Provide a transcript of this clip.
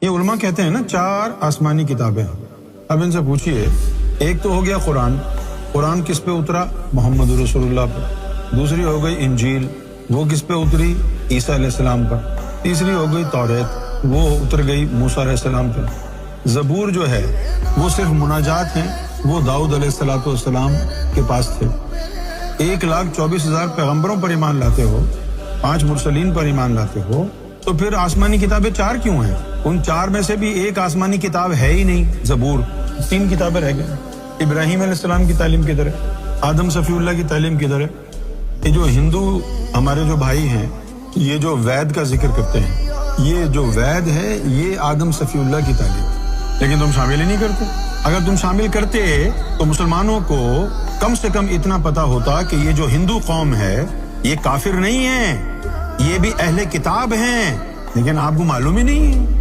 یہ علماء کہتے ہیں نا 4 آسمانی کتابیں. اب ان سے پوچھئے، ایک تو ہو گیا قرآن. قرآن کس پہ اترا؟ محمد رسول اللہ پر. دوسری ہو گئی انجیل، وہ کس پہ اتری؟ عیسیٰ علیہ السلام پر. تیسری ہو گئی توریت، وہ اتر گئی موسیٰ علیہ السلام پر. زبور جو ہے وہ صرف مناجات ہیں، وہ داؤد علیہ السلام کے پاس تھے. 1,24,000 پیغمبروں پر ایمان لاتے ہو، 5 مرسلین پر ایمان لاتے ہو، تو پھر آسمانی کتابیں 4 کیوں ہیں؟ ان 4 میں سے بھی ایک آسمانی کتاب ہے ہی نہیں، زبور. 3 کتابیں رہ گئی. ابراہیم علیہ السلام کی تعلیم کدھر ہے؟ آدم صفی اللہ کی تعلیم کدھر ہے؟ یہ جو ہندو ہمارے جو بھائی ہیں، یہ جو وید کا ذکر کرتے ہیں، یہ جو وید ہے یہ آدم صفی اللہ کی تعلیم، لیکن تم شامل ہی نہیں کرتے. اگر تم شامل کرتے تو مسلمانوں کو کم سے کم اتنا پتا ہوتا کہ یہ جو ہندو قوم ہے یہ کافر نہیں ہے، یہ بھی اہل کتاب ہیں، لیکن آپ کو معلوم ہی نہیں ہے.